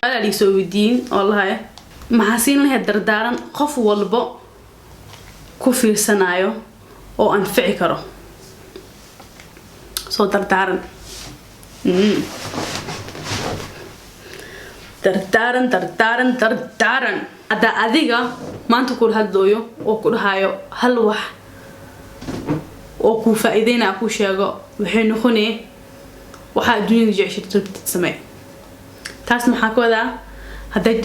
على لي سويدين والله محاسين لها دردارن قف والبا كفير سنايو أو أنفعي كرو سو دردارن دردارن هذا أذيقا ما أنت كل هالدويو وكل هايو هالوح وكو فائدين أكو شيء وحين خني وحا الدنيا جعشت تسمع تاس محاكو ذا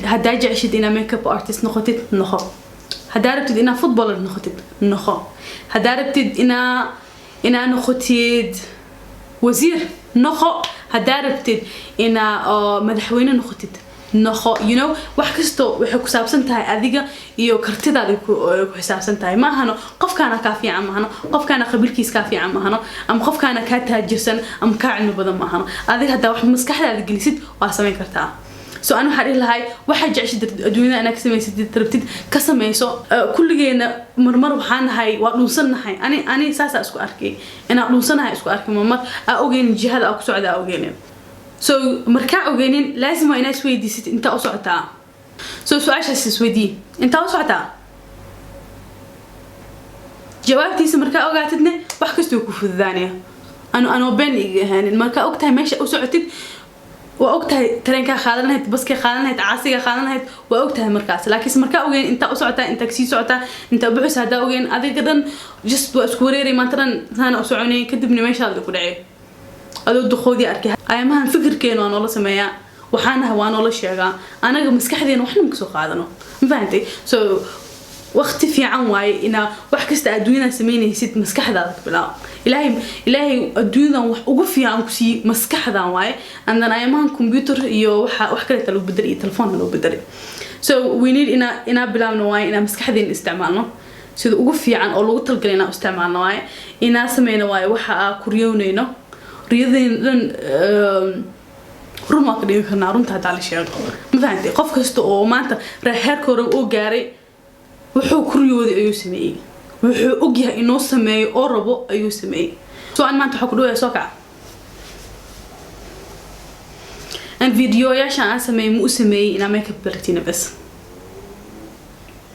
هدا جعشت إنا ميك اب ارتست نخطت نخو هدا ربتد إنا فوتبولر نخطت نخو هدا ربتد إنا نخطيد وزير نخو هدا ربتد إنا مدحوين نخطت نخو wax kasto waxay ku saabsan tahay adiga iyo kartidaada ku xisaabsan tahay ma ahano qofkaana ka fiican ma ahano qofkaana qabilkiis ka fiican ma ahano ama qofkaana ka taajirsan ama ka cilmi badan ma ahano adiga hada wax maskaxdaada gelisid waa sameyn kartaa soo aan waxa ilahay waxa jeceshid adduunyada ana ka sameeysid tarabtid ka sameeyso kulligeena marmar waxaan nahay waa dhunsanahay ani saasa isku arkay ina dhunsanahay isku arkay marmar ogeyn jihada ku socda ogeyn so markaa ogeyneen لازم waa inaad isweydiisid inta u socotaa so su'aashaas isweydii inta u socotaa jawaabtiisa markaa ogaatidna wax kasta ku fududaanaya ano been iga markaa ogtahay meesha u socotid waa ogtahay tareenka qaadan lahayd baska qaadan lahayd caasiga qaadan lahayd waa ogtahay markaas laakiin markaa ogeyn inta u socotaa inta kasii socotaa inta buuxis hada ogeyn adiga dhan just waa isku wareeray maantan sana u soconay kadibna meesha aad ku dhacay adoo duqoodii arkay ayamahan fikirkeena waa nolol sameeyaa waxaana waa nolol sheegaa anaga maskaxdeena waxna ma soo qaadano ma fahantay so waqti fiican waay ina wax kasta adduunyada sameynaysid maskaxdaada ka bilaa ilaahay adduunyadan wax ugu fiican ku sii maskaxdan waay andan ayamahan computer iyo wax kale talo bedel iyo telefoon loo bedel so we need ina bilaabno waay ina maskaxdeena isticmaalno sida ugu fiican oo lagu talgalay ina isticmaalno waay ina sameeyno waay waxa ku riyoonayno riyadeen ruma qadiyo kana runta taal sheego ma fahantii qof kasta oo maanta heerkooda oo gaaray wuxuu ku riyooday ayuu sameeyay wuxuu og yahay inuu sameeyo oo rabo ayuu sameeyay soo aan maanta waxa ku dhawayaa soo kac an video yaasha aan sameeyay mu sameeyay ina make up bartina bas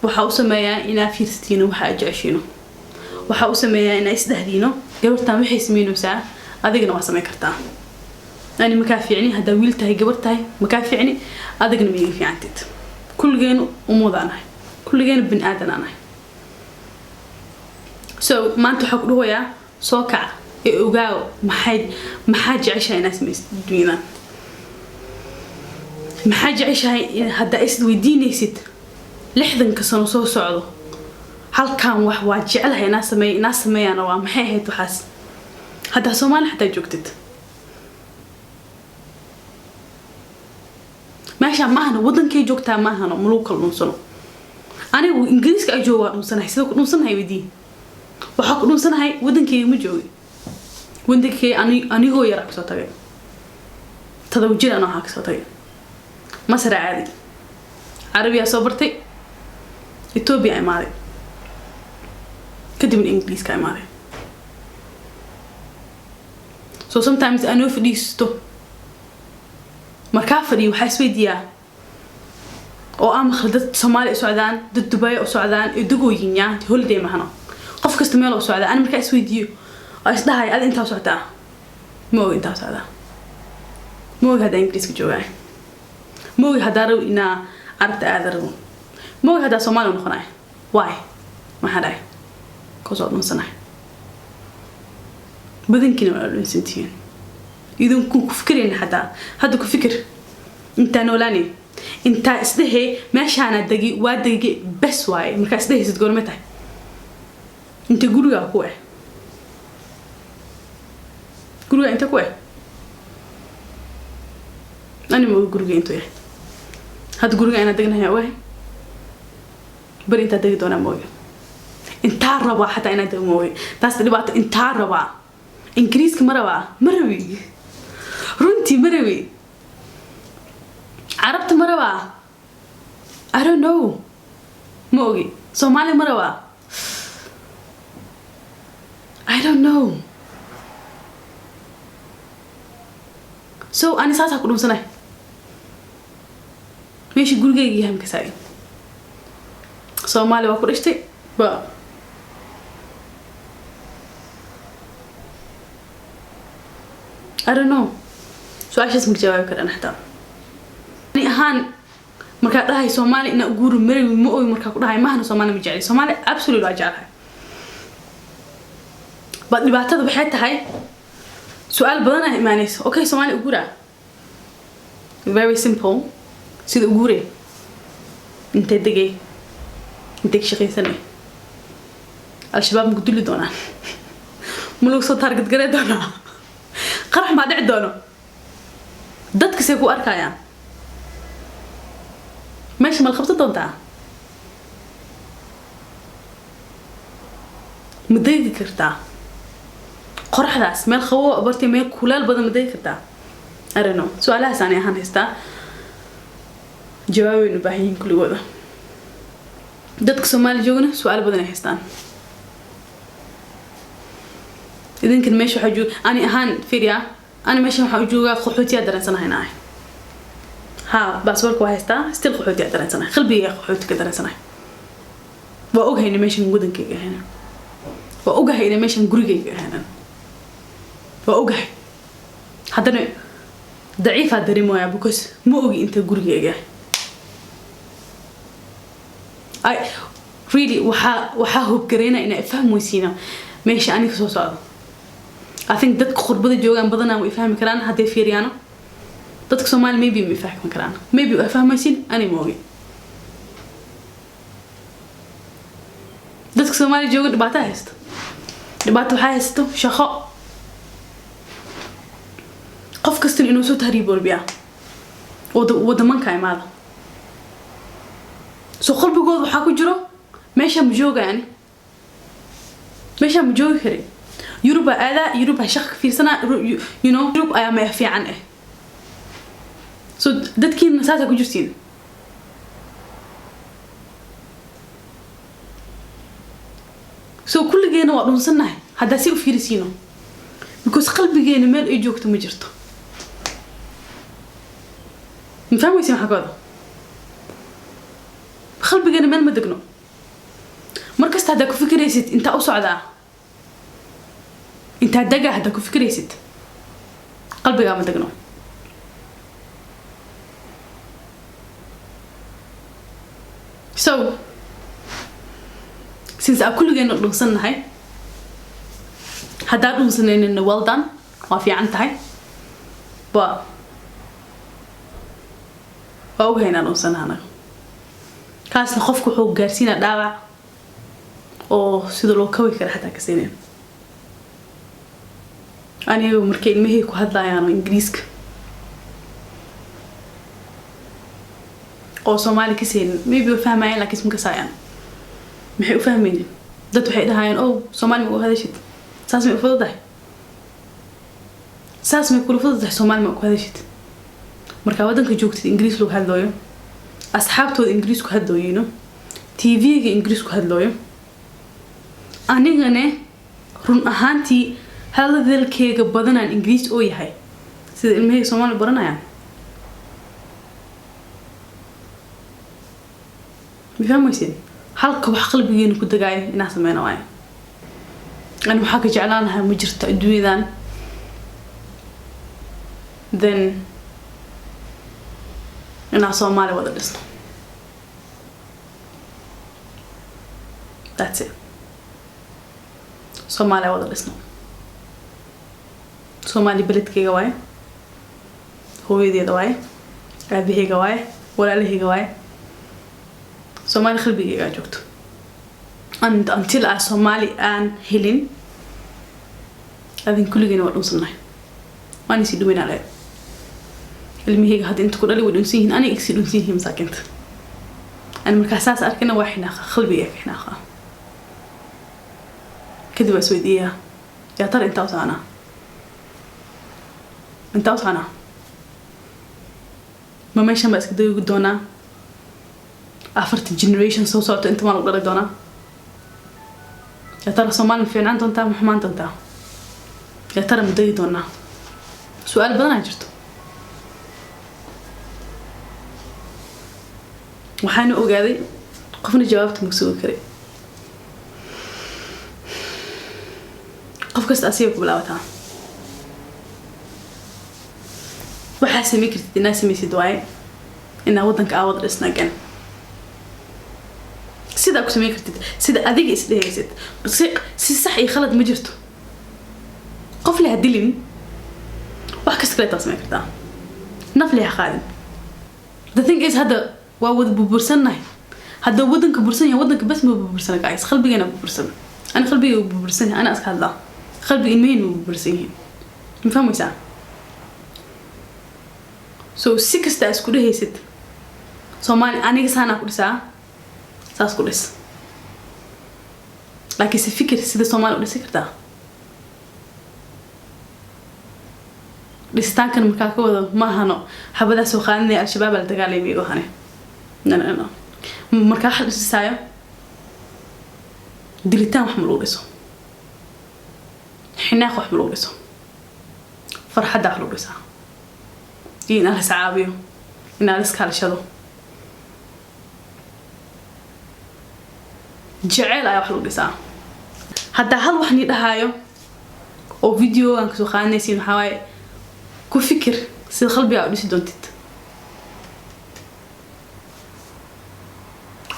waxa uu sameeyaa ina fiirstiino waxa ajashino waxa uu sameeyaa ina isdahdiino gabartan waxay sameeynaysaa adigna waa sameyn kartaa ani ma ka fiicni hada wiil tahay gabar tahay ma ka fiicni adigna ma fiicantid kulligeen umudanahay kulligeen bin aadanahay so maanta waxa ku dhawayaa soo kac ee ogaaw maxay jeceshahay inaad samaysid dunyada maxay jeceshahay hada is weydiinaysid 60 sano soo socdo halkan wax waa jecelahay inaad sameeyana waa maxay ahayd waxaas هذا سومالي حتى جوكتت ماشي معنا ودن كي جوكتا معنا ملوك النصنا أنا وإنجليز كأجوا نصنا حسيت نصنا هاي بدي وحق نصنا هاي ودن كي مجوي ودن كي أنا هو يراك صوتي تدوجين أنا هاك صوتي مصر عادي عربية صبرتي إثيوبيا ماري كده من إنجليز كاي ماري so sometimes I know fadhiisto markaa fadhiyo waxa isweydiyaa oo aan khaldad Soomaali u socdaan dad Dubai u socdaan iyo dugooyinyaa holiday mahano qof kasta meel u socdaa aan markaa isweydiyo oo isdahay ad inta u socdaa ma inta u socdaa ma hada Ingiriiska joogaa ma hada raw ina arta aadaro ma hada Soomaali noqonay why ma haday ko soo dhansanay بدنكنا ولا سنتين إذا كنت كفكرين حتى هذا كفكر أنت نولاني أنت استهي ماشي أنا دقيق وادقيق بس واي مركز استهي ستقول متى أنت قولوا يا كوي قولوا أنت كوي أنا ما قولوا أنتوا يا هذا قولوا أنا دقنا يا واي بري أنت دقيق دونا موي أنت ربع حتى أنا دقيق موي بس اللي بعد أنت ربع إنجليزك مروي رنتي مروي عربت مروي I don't know موجي Somali مروي I don't know so أنا ساعات أقول سنة ماشي gurigeyga yahay kasay Soomaali waa ku dhashtay ba I don't know su'aashaas ma jawaabi karaan xataa ani ahaan marka dhahay Soomaali ina guuru maray ma ooy marka ku dhahay mahna Soomaali ma jecel Soomaali absolutely waa jecel bad dhibaatada waxay tahay su'aal badan ah imaanayso okay Soomaali guura very simple sida guure inta degay inta shaqaysanay al-shabaab ma guduli doonaan ma lagu soo target garay doonaa qarax ma dhici doono dadka say ku arkayaan meesha ma la qabsan doontaa ma degi kartaa qorraxdaas meel qabow bartay meel kuleel badan ma degi kartaa I don't know su'aalahaas aan ahaan haystaa jawaabaynu baahiyin kuligooda dadka Soomaali joogana su'aal badan ay haystaan idinkan meesha waxa joog ani ahaan fiiriya ani meesha waxa joogaa qaxootiga dareensanahay ha baasaboorka waa haystaa still qaxootiga dareensanahay qalbiga qaxootiga dareensanahay waa ogahayna meeshan wadankayga ahayn waa ogahayna meeshan gurigayga ahayn waa ogahay haddana daciifa dareemoya because ma ogi inta gurigayga I really waxa hub gareena ina fahmoysiina meesha ani ka soo socdo I think dadka qurbada joogan badanaa way fahmi karaan hadday fiiriyaan dadka Soomaali maybe ma fahmi karaan maybe way fahmaysin ani ma ogi dadka Soomaali joogan dhibaato haysto dhibaato waxa haysto shaqo qof kasta inuu soo tahriibo biya wadamanka imaada soo qalbigooda waxa ku jiro meesha ma joogaan meesha ma joogi karin Europe aada shaq fiirsana you know Europe ayaa ma fiican so dadkiina saasa ku jirtiin so kulligeena waa dhunsanahay hadda si u fiirisiino because qalbigeena meel ay joogto ma jirto ma fahmaysin waxa kooda qalbigeena meel ma degno markasta hadda ku fikiraysid inta u socdaa inta daga hadda ku fikiraysid qalbiga ma degno so since I kulligeena dhunsanahay hadda dhunsanayna well done waa fiican tahay waa ogayna dhunsanaana kaasna qofku wuxuu gaarsiinaa dhaawac oo sida loo kawi karo xataa ka seeneen aniga markay ilmihii ku hadlayaan Ingiriiska oo Soomaali ka seeneen maybe way fahmayaan laakiin isma ka saayaan maxay u fahmayeen dad waxay dhahayaan oo Soomaali ma u hadashid saas ma u fududahay saas ma ku fududahay Soomaali ma ku hadashid marka wadanka joogtid Ingiriis lagu hadlayo asxaabtooda Ingiriis ku hadlooyino TV-ga Ingiriis ku hadlooyo anigana run ahaantii hadalkayga badanaan Ingiriis oo yahay sida ilmahayga Soomaali baranayaan mifahmaysin halka wax qalbigeena ku dagaayo inaa sameeyno waay aan waxa ka jeclaanahay ma jirto adduunyadan then inaa Soomaali wada dhisno that's it Soomaali wada dhisno Soomaali beledkayga waay hooyadeeda waay aabahayga waay walaalahayga waay Soomaali qalbigayga joogto and until I Soomaali aan helin adin kulligeena waa dhunsanahay waan si dhuweynaa leeyahay ilmihayga hadda inta ku dhalay way dhunsan yihiin aniga igsi dhunsan yihiin masaakinta أنا مركزات أركنا واحنا خلبي إحنا خا كذبة سويدية يا ترى أنت وصانا ما ماشي بس كده يقدونا أفرت الجنريشن سو صوت أنت ما نقدر دونا يا ترى صومال فين أنت محمد أنت يا ترى مدري دونا سؤال بدنا جرت waxaan ogaaday qofna jawaabta ma soo kare qof kasta asiga ku bilaabataa waxa sameey kartid inaad samaysid waay inaa wadanka aad wada dhisnagan sida ku sameey kartid sida adiga isdheeysid si sax iyo khalad ma jirto qof la hadilin wax kasta kale taasmay kartaa nafli xaqaadin the thing is hada waa wada burbursanay hada wadanka bursan yahay wadanka bas ma burbursan guys qalbigana burbursan ana qalbiga burbursan ana aska hadla qalbiga imeen burbursan yahay ma fahmaysaa so si kasta isku dhehaysid Soomaali aniga saana ku dhisaa saas ku dhis laakiin si fikir sida Soomaali u dhisi kartaa dhistaankan markaa ka wada ma ahano xabadaha soo qaadinaya al-shabaab la dagaalamay oo hane no markaa hal dhisaayo dilitaan wax ma loo dhiso xinaaq wax ma loo dhiso farxad wax loo dhisaa in ala saabiyo in ala iskaalashado jacayl ay wax loo dhisaa hadda hal wax ni dhahayo oo video aan ka soo qaadnaysiin waxa waaye ku fikir sida qalbiga u dhisi doontid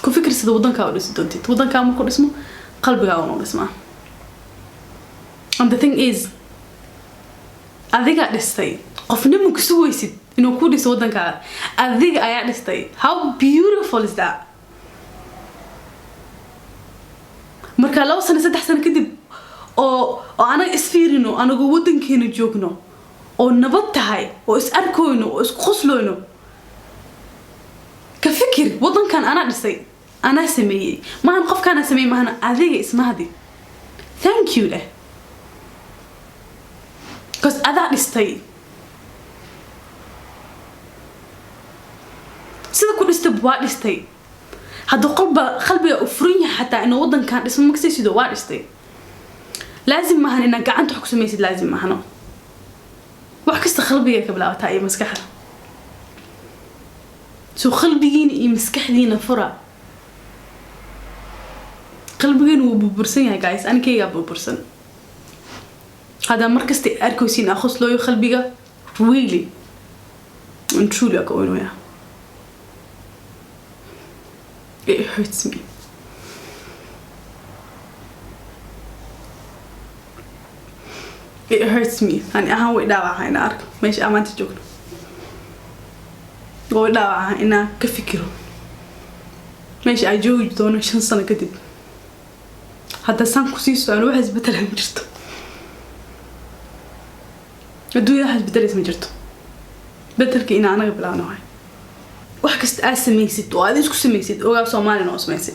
ku fikir sida wadanka u dhisi doontid wadanka ma ku dhismo qalbiga u dhismaa and the thing is adiga dhistay qofna ma ku suwaysid inuu ku dhiso wadanka adiga ayaa dhistay how beautiful is that marka loo sano 3 sano kadib oo anaga isfiirino anagu wadankeena joogno oo nabad tahay oo is arkooyno oo is qoslooyno ka fikir wadankan ana dhisay ana sameeyay maan qofkana sameeyay maana adiga ismahdi thank you leh cuz ada dhistay sida ku dhistay waa dhistay hadda qalbiga u furan yahay hatta inuu wadankan dhismo ma kasii sidoo waa dhistay لازم ما هننا قاعد تحكي سميت لازم ما هنا وحكست قلبي قبل أتاعي مسكحة سو قلبيين يمسكح لينا فرع قلبيين وببرسن يا جايز أنا كي ببرسن هذا مركز أركوسين أخص له قلبي really and truly أكون وياه it hurts me it hurts me يعني أنا هو دعوة هنا أرك ماشي أمانتي جوكنا هو دعوة هنا كفكره ماشي أجوج دونه 5 سنة كتب حتى سان كوسيسو أنا واحد بدل مجرته الدنيا واحد بدل اسم مجرته بدل كإنا أنا قبل أنا هاي وحكست أسميسيد وهذا إيش كسميسيد وقال صومالي ناس ميسيد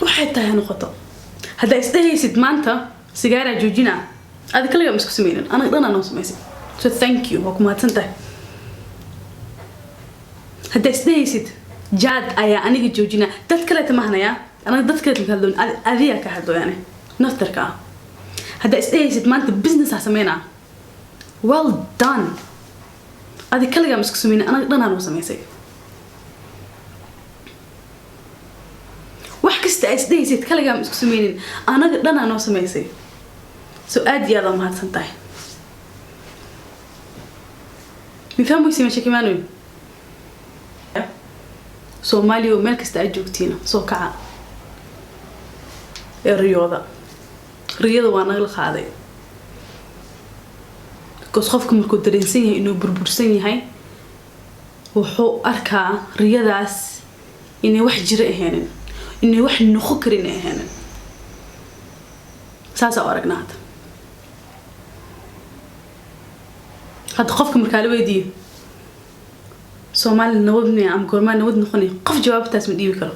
وحتى هنا خطأ هذا استهيسيد مانتا سيجارة جوجينا هذا كله يوم مسكو سمينن أنا قدرنا نوصل ميسي so thank you وكم هتنتهي هذا استهيسيد جاد أيا أنا جي جوجينا تذكرت تمهنا يا أنا تذكرت مكالدون أذية كهدو يعني نفتركها هذا استهيسيد ما أنت business هسمينا well done هذا كله يوم مسكو سمينن أنا قدرنا نوصل ميسي وحكست استهيسيد كله يوم مسكو سمينن أنا قدرنا نوصل ميسي سؤال يا ضم هاد سنتاي مفهوم يسمى شكل مانوي سومالي وملك استأجوكتينا سوكعة الرياضة وانا غلق هذا كوس خوفكم الكودرينسية إنه بربرسيني هاي وحو أركا رياضاس إنه واحد جرئ هنا إنه واحد نخكرين هنا ساسا أورقنا هذا هاد قفك مركالوي دي سومالي نودني عم قرمان نود نخوني قف جواب تاسم دي بكرة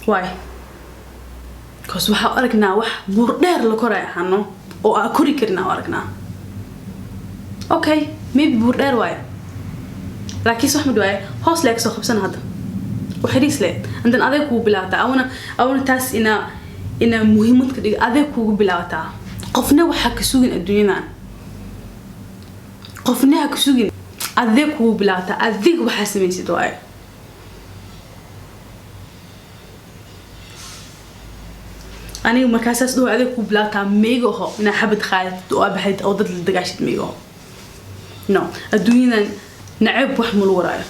واي كوس وحا أرقنا وح بوردير لكوراي حانو أو أكوري كرنا أرقنا أوكي ميبي بوردير واي لكن سوحمد واي هوس ليك سو خبسان هذا وحريس لي عندنا أذيكو بلاتا أونا تاس إنا مهمة كده أذيكو بلاتا قفنا وحا كسوغن الدنيا قفنا كسوغن أذيك وبلاتا أذيك وحاسمين سدواي أنا ومكاسس دو أذيك وبلاتا ميجوها أنا حبت خالد دو أبحد أو ضد الدقاشة ميجوها نو الدنيا نعب وحمل ورايا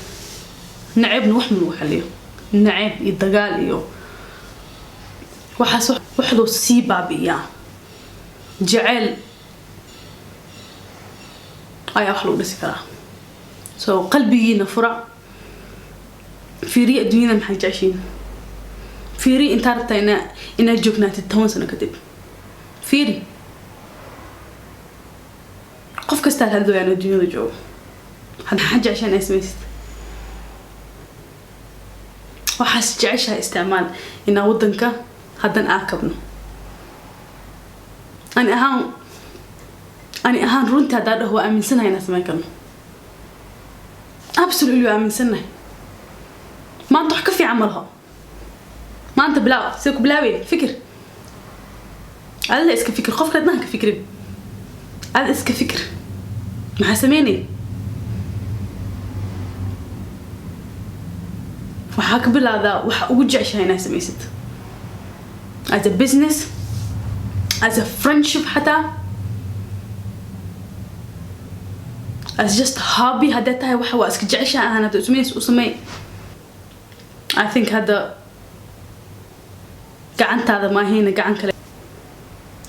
نعب نوحمل وحليه نعب يدقال إيو وحاسو وحدو سيبا بيا جعل أي أحلو نسكرا قلبي نفرع في ري الدنيا محاج عشين في ري انت عرفت إن جوكنا تتهون سنة كتب في ري قف كستال هذو يعني الدنيا جو هذا حاجة عشان اسميست وحاس جعشها استعمال إن ودنك هذا آكبنا أنا أهان رونت هذا هو أمين سنة هنا سمعكم absolutely أمين سنة ما أنت حكي في عملها ما أنت بلا سيك بلاوي فكر هذا إسك فكر خوف كده نهك فكر هذا إسك فكر ما حسميني وحاك بلا ذا ووجع شيء هنا سميست as a business as a friendship حتى as just hobby هدتها وحوا اسك جعشها أنا تسميس وسمي I think هذا قعنت هذا ما هنا قعن كلا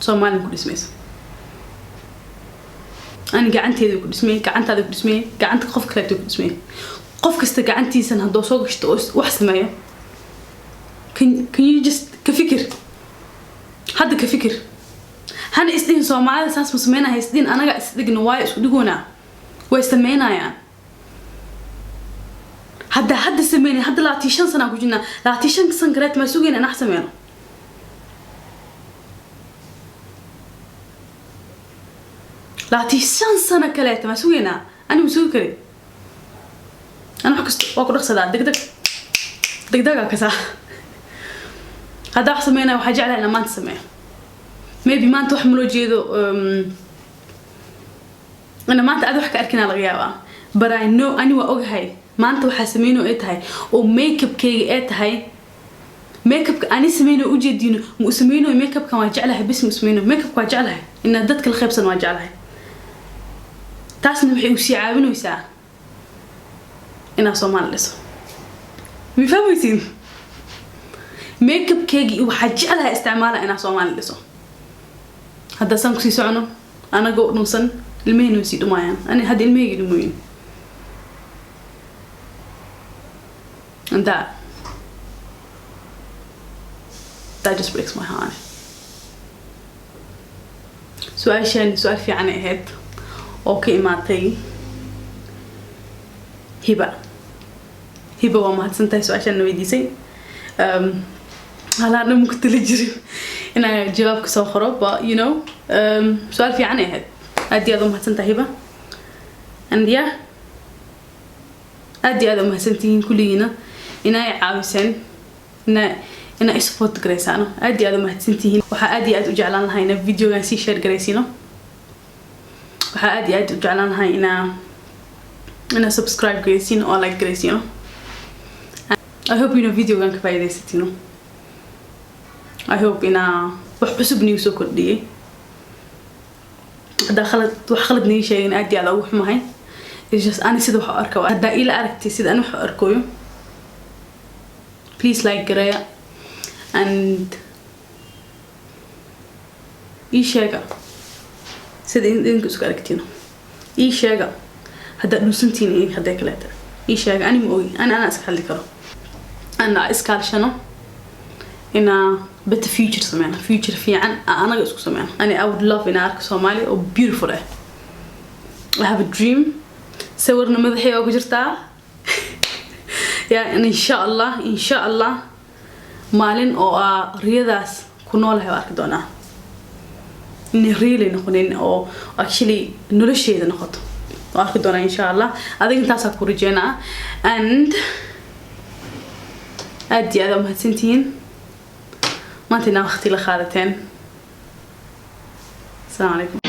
سومالي كل اسميس أنا قعنت هذا كل اسمي قعنت هذا كل اسمي قعنت قف كلا كل اسمي قف كست قعنتي سنة هدو سوق شتوس وحسمية can you just كفكر هذا كفكر هنا إسدين سومالي ساس مسمينا هيسدين أنا قاعد إسدق نوايس ودقونا ويسمينا يعني هذا سميني هذا لا تيشان سنة كوجنا لا تيشان سنة قرأت ما سوينا أنا أحسن منه لا تيشان سنة كلات ما سوينا أنا مسوي كري أنا حكست وأقول رخصة دق كذا هذا أحسن منه وحاجة على ما تسمع maybe ما أنتوا حملوا جيدو أنا ما أنت أذوحك أركنا الغيابة but I know أنا وأوجهاي ما أنت وحاسمينه إيه هاي وميك اب كي إيه هاي ميك اب أنا سمينه وجدينه مسمينه ميك اب كان واجعلها بس مسمينه ميك اب واجعلها إن ضدك الخبصة واجعلها تاسن وحي وسيعاون ويساع إن صومال لسه بيفهموا يسين ميك اب كي وحاجعلها استعمالها إن صومال لسه هذا سامكسي سعنه أنا جو نوصل المين نسيت معين أنا هذه المين المين and that just breaks my heart سؤال في عني هاد أوكي ماتي هبة وما هتسنتهي سؤال عشان نودي سي هلا أنا ممكن تلجري أنا جوابك سو خراب but you know سؤال في عني هاد أدي أدم هتسنتهي هبة and yeah أدي أدم هتسنتين كلنا إنا عاوزين إنا إسفوت جريسانو أدي أدم هتسنتين وحأدي أدو جعلان هاي إن فيديو جالسي شير جريسينو وحأدي أدو جعلان هاي إنا سبسكرايب جريسينو أو لايك جريسينو I hope إنه فيديو كان كفاية ديستينو I hope إنا وحسب نيوسو كردي دخلت ني شيء إن أدي على وح معي it's just أنا سيد وح أركو هدا إلى أركتي سيد أنا وح أركوه please like قرايا and إيشاقة سيد إنك سكر أركتينو إيشاقة هدا نوسنتين إيه هدا كلاتا إيشاقة أنا مؤوي أنا أسكال ذكره أنا أسكال شنو إن بت future سمعنا future في عن أنا جالس سمعنا أنا I would love إن أرك سومالي أو beautiful I have a dream صورنا مذحية وكجرتها يعني إن شاء الله مالين أو رياضاس كنولها وأركضونا إن really نكونين أو actually نرشيد نخط وأركضونا إن شاء الله هذا كنت أسافر جينا and أدي هذا مهتسنتين ما تنام أختي لخالتين السلام عليكم.